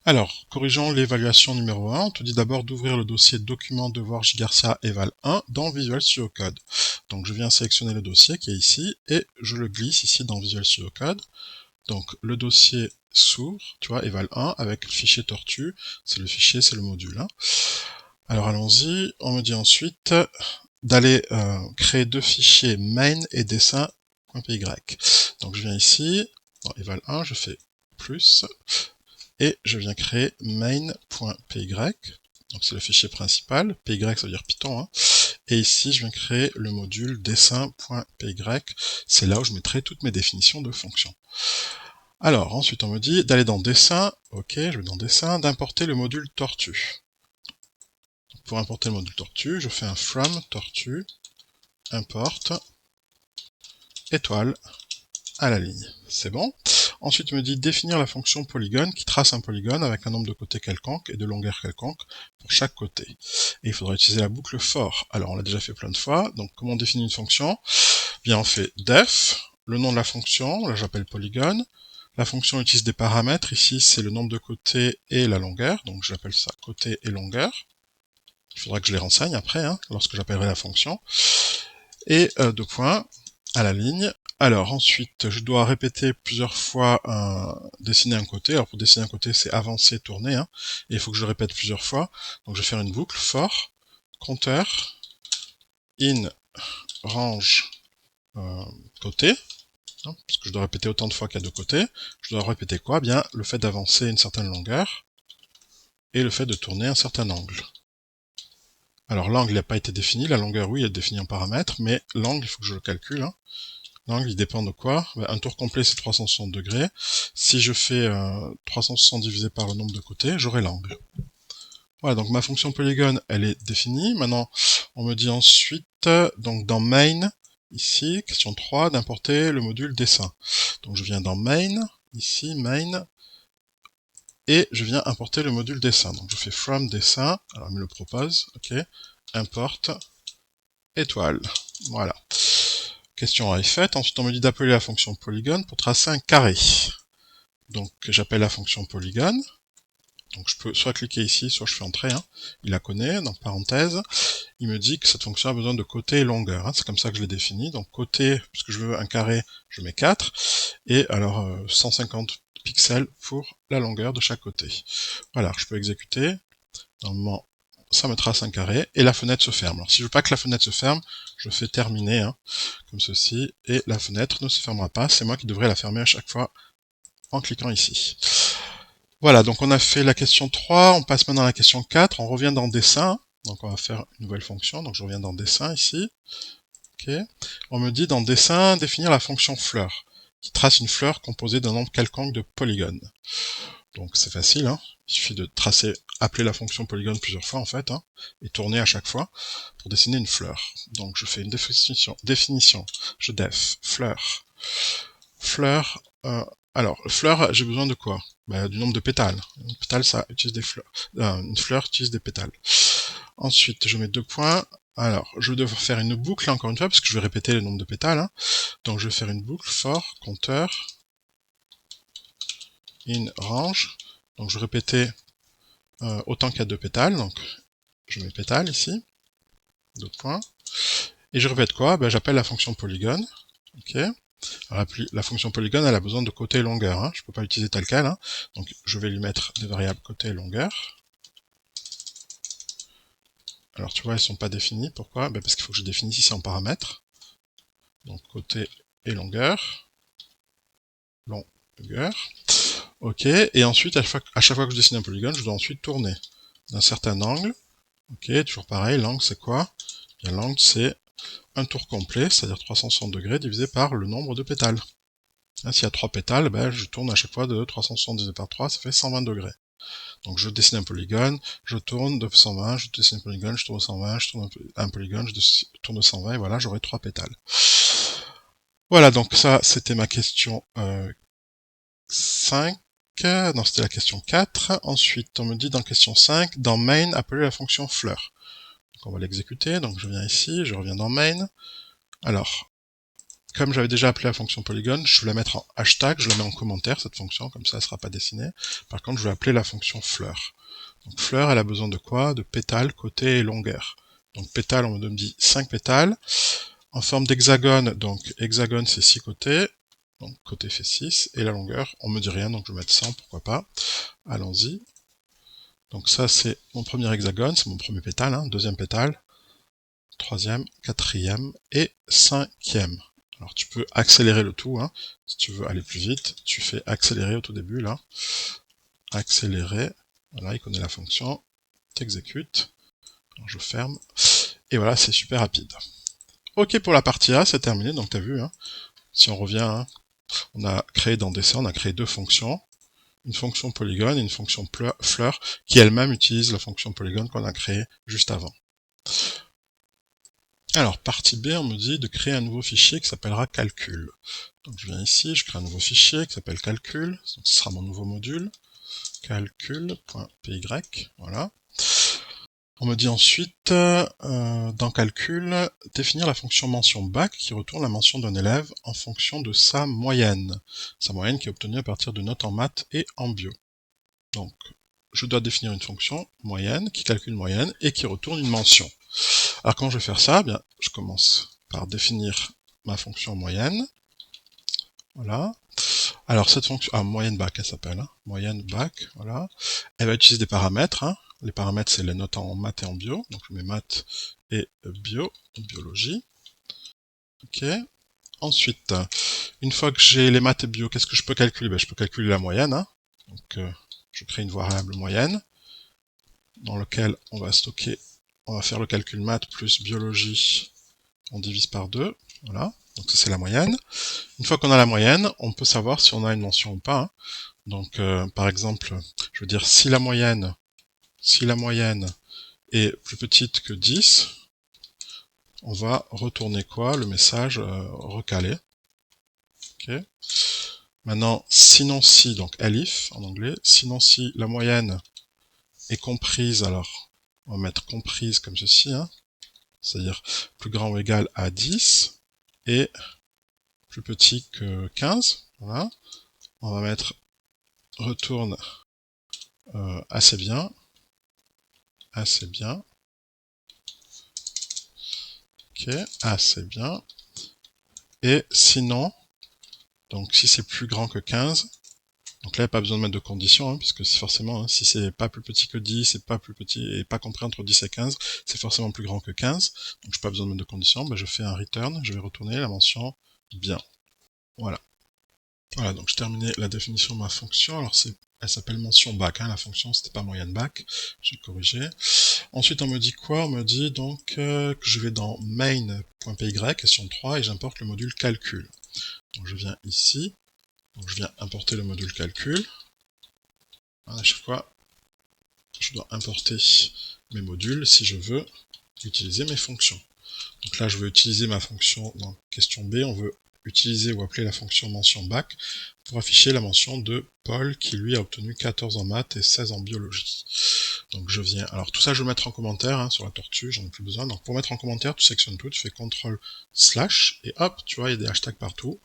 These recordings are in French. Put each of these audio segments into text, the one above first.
Alors, corrigeons l'évaluation numéro 1. On te dit d'abord d'ouvrir le dossier document de Georges Garcia eval 1 dans Visual Studio Code. Donc je viens sélectionner le dossier qui est ici et je le glisse ici dans Visual Studio Code. Donc le dossier s'ouvre, tu vois, eval 1 avec le fichier tortue, c'est le fichier, c'est le module. Hein. Alors allons-y, on me dit ensuite d'aller créer deux fichiers main et dessin.py. Donc je viens ici, dans eval 1, je fais plus, et je viens créer main.py, donc c'est le fichier principal, py ça veut dire Python, hein. Et ici je viens créer le module dessin.py, c'est là où je mettrai toutes mes définitions de fonctions. Alors ensuite on me dit d'aller dans dessin, ok, je vais dans dessin, d'importer le module tortue. Donc, pour importer le module tortue, je fais un from tortue, import, étoile, à la ligne, c'est bon. Ensuite, il me dit définir la fonction polygone qui trace un polygone avec un nombre de côtés quelconque et de longueur quelconque pour chaque côté. Et il faudra utiliser la boucle for. Alors, on l'a déjà fait plein de fois. Donc, comment on définit une fonction? Bien, on fait def, le nom de la fonction, là j'appelle polygone. La fonction utilise des paramètres. Ici, c'est le nombre de côtés et la longueur. Donc, j'appelle ça côté et longueur. Il faudra que je les renseigne après, hein, lorsque j'appellerai la fonction. Et deux points à la ligne. Alors ensuite, je dois répéter plusieurs fois dessiner un côté. Alors pour dessiner un côté, c'est avancer, tourner, hein, et il faut que je répète plusieurs fois. Donc je vais faire une boucle for compteur in range côté, hein, parce que je dois répéter autant de fois qu'il y a deux côtés. Je dois répéter quoi? Bien le fait d'avancer une certaine longueur et le fait de tourner un certain angle. Alors l'angle n'a pas été défini, la longueur oui, elle est définie en paramètres, mais l'angle, il faut que je le calcule. Hein. L'angle, il dépend de quoi? Un tour complet, c'est 360 degrés. Si je fais 360 divisé par le nombre de côtés, j'aurai l'angle. Voilà, donc ma fonction polygone, elle est définie. Maintenant, on me dit ensuite, donc dans main, ici, question 3, d'importer le module dessin. Donc je viens dans main, ici, main, et je viens importer le module dessin. Donc je fais from dessin, alors il me le propose, ok, import, étoile. Voilà. Question A est faite. Ensuite, on me dit d'appeler la fonction polygone pour tracer un carré. Donc, j'appelle la fonction polygone. Donc, je peux soit cliquer ici, soit je fais entrer. Hein. Il la connaît, dans parenthèse. Il me dit que cette fonction a besoin de côté et longueur. Hein. C'est comme ça que je l'ai défini. Donc, côté, puisque je veux un carré, je mets 4. Et alors, 150 pixels pour la longueur de chaque côté. Voilà, je peux exécuter. Normalement, ça me trace un carré, et la fenêtre se ferme. Alors si je veux pas que la fenêtre se ferme, je fais terminer, hein, comme ceci, et la fenêtre ne se fermera pas, c'est moi qui devrais la fermer à chaque fois en cliquant ici. Voilà, donc on a fait la question 3, on passe maintenant à la question 4, on revient dans dessin, donc on va faire une nouvelle fonction, donc je reviens dans dessin ici, ok. On me dit dans dessin, définir la fonction fleur, qui trace une fleur composée d'un nombre quelconque de polygones. Donc c'est facile, hein. Il suffit de tracer, appeler la fonction polygone plusieurs fois en fait, hein, et tourner à chaque fois pour dessiner une fleur. Donc je fais une définition, je def, fleur. Fleur, alors, fleur, j'ai besoin de quoi? Du nombre de pétales. Une pétale, ça utilise des fleurs. Une fleur utilise des pétales. Ensuite, je mets deux points. Alors, je vais devoir faire une boucle encore une fois, parce que je vais répéter le nombre de pétales. Hein. Donc je vais faire une boucle for compteur in range. Donc je vais répéter autant qu'il y a deux pétales, donc je mets pétale ici, deux points, et je répète quoi? J'appelle la fonction polygone, ok. Alors, la fonction polygone, elle a besoin de côté et longueur, hein. Je peux pas l'utiliser tel quel, hein. Donc je vais lui mettre des variables côté et longueur. Alors tu vois, elles sont pas définies, pourquoi? Parce qu'il faut que je définisse ici en paramètres, donc côté et longueur, ok, et ensuite à chaque fois que je dessine un polygone, je dois ensuite tourner d'un certain angle, ok, toujours pareil, l'angle c'est quoi? Bien, l'angle c'est un tour complet, c'est-à-dire 360 degrés divisé par le nombre de pétales. S'il y a 3 pétales, je tourne à chaque fois de 360 divisé par 3, ça fait 120 degrés. Donc je dessine un polygone, je tourne de 120, je dessine un polygone, je tourne de 120, je tourne un polygone, je tourne de 120, et voilà, j'aurai 3 pétales. Voilà, donc ça, c'était ma question 5. Non, c'était la question 4. Ensuite, on me dit dans question 5, dans main, appeler la fonction fleur. Donc on va l'exécuter, donc je viens ici, je reviens dans main. Alors, comme j'avais déjà appelé la fonction polygone, je vais la mettre en hashtag, je la mets en commentaire, cette fonction, comme ça elle ne sera pas dessinée. Par contre, je vais appeler la fonction fleur. Donc fleur, elle a besoin de quoi? De pétales, côté et longueur. Donc pétales, on me dit 5 pétales. En forme d'hexagone, donc hexagone c'est 6 côtés. Donc côté fait 6, et la longueur, on me dit rien, donc je vais mettre 100, pourquoi pas. Allons-y. Donc ça c'est mon premier hexagone, c'est mon premier pétale, hein, deuxième pétale, troisième, quatrième et cinquième. Alors tu peux accélérer le tout, hein. Si tu veux aller plus vite, tu fais accélérer au tout début là. Accélérer, voilà, il connaît la fonction, t'exécutes, je ferme, et voilà, c'est super rapide. Ok, pour la partie A, c'est terminé, donc tu as vu, hein, si on revient, hein, on a créé dans Dessin, on a créé deux fonctions, une fonction polygone et une fonction fleur, qui elle-même utilise la fonction polygone qu'on a créée juste avant. Alors, partie B, on me dit de créer un nouveau fichier qui s'appellera calcul. Donc je viens ici, je crée un nouveau fichier qui s'appelle calcul, donc ce sera mon nouveau module, calcul.py, voilà. On me dit ensuite, dans calcul, définir la fonction mention bac qui retourne la mention d'un élève en fonction de sa moyenne qui est obtenue à partir de notes en maths et en bio. Donc, je dois définir une fonction moyenne qui calcule moyenne et qui retourne une mention. Alors quand je vais faire ça, eh bien, je commence par définir ma fonction moyenne. Voilà. Alors cette fonction, moyenne bac elle s'appelle, hein, moyenne bac, voilà. Elle va utiliser des paramètres, hein. Les paramètres c'est les notes en maths et en bio, donc je mets maths et bio, biologie. Ok. Ensuite, une fois que j'ai les maths et bio, qu'est-ce que je peux calculer? Ben, je peux calculer la moyenne, hein. Donc je crée une variable moyenne dans laquelle on va stocker, on va faire le calcul maths plus biologie, on divise par 2, voilà. Donc ça c'est la moyenne. Une fois qu'on a la moyenne, on peut savoir si on a une mention ou pas, hein. Donc par exemple, je veux dire si la moyenne est plus petite que 10, on va retourner quoi? Le message recalé. Okay. Maintenant, sinon si, donc elif en anglais, sinon si la moyenne est comprise, alors on va mettre comprise comme ceci, hein, c'est-à-dire plus grand ou égal à 10 et plus petit que 15, voilà. On va mettre retourne assez bien, ok, assez bien, et sinon, donc si c'est plus grand que 15, donc là il n'y a pas besoin de mettre de condition, hein, puisque forcément, hein, si c'est pas plus petit que 10, c'est pas plus petit et pas compris entre 10 et 15, c'est forcément plus grand que 15, donc je n'ai pas besoin de mettre de condition, ben je fais un return, je vais retourner la mention bien. Voilà. Voilà, donc je terminais la définition de ma fonction. Alors elle s'appelle mention bac, hein, la fonction, c'était pas moyenne bac, j'ai corrigé. Ensuite, on me dit quoi? On me dit donc que je vais dans main.py, question 3, et j'importe le module calcul. Donc je viens ici, donc je viens importer le module calcul. À chaque fois, je dois importer mes modules si je veux utiliser mes fonctions. Donc là, je veux utiliser ma fonction dans question B, on veut utiliser ou appeler la fonction mention bac pour afficher la mention de Paul qui lui a obtenu 14 en maths et 16 en biologie. Donc je viens, alors tout ça je vais mettre en commentaire, hein, sur la tortue, j'en ai plus besoin. Donc pour mettre en commentaire, tu sectionnes tout, tu fais CTRL/, et hop, tu vois, il y a des hashtags partout.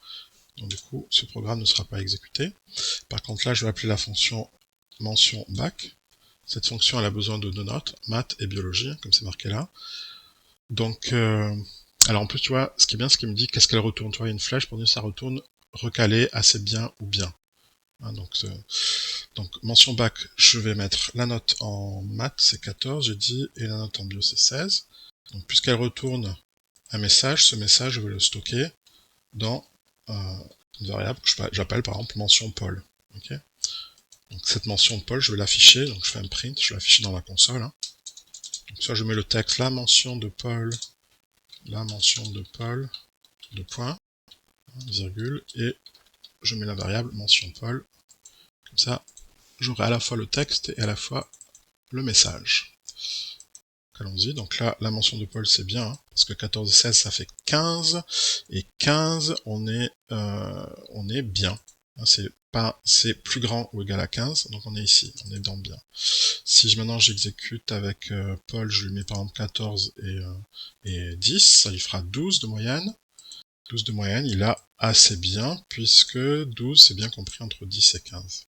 Donc du coup, ce programme ne sera pas exécuté. Par contre là, je vais appeler la fonction mention bac. Cette fonction, elle a besoin de deux notes, maths et biologie, comme c'est marqué là. Donc, alors en plus, tu vois, ce qui est bien, ce qui me dit qu'est-ce qu'elle retourne. Tu vois, il y a une flèche pour dire ça retourne recalé, assez bien ou bien. Hein, donc, mention bac, je vais mettre la note en maths, c'est 14, j'ai dit, et la note en bio, c'est 16. Donc, puisqu'elle retourne un message, ce message, je vais le stocker dans une variable que j'appelle par exemple mention Paul. Okay, donc, cette mention Paul, je vais l'afficher, donc je fais un print, je vais l'afficher dans la console. Hein. Donc, soit je mets le texte, la mention de Paul, deux points, virgule, et je mets la variable mention Paul. Comme ça, j'aurai à la fois le texte et à la fois le message. Allons-y, donc là, la mention de Paul, c'est bien, hein, parce que 14 et 16, ça fait 15, et 15, on est bien. Hein, c'est plus grand ou égal à 15, donc on est ici, on est dans bien. Si maintenant j'exécute avec Paul, je lui mets par exemple 14 et 10, ça lui fera 12 de moyenne. 12 de moyenne, il a assez bien, puisque 12 c'est bien compris entre 10 et 15.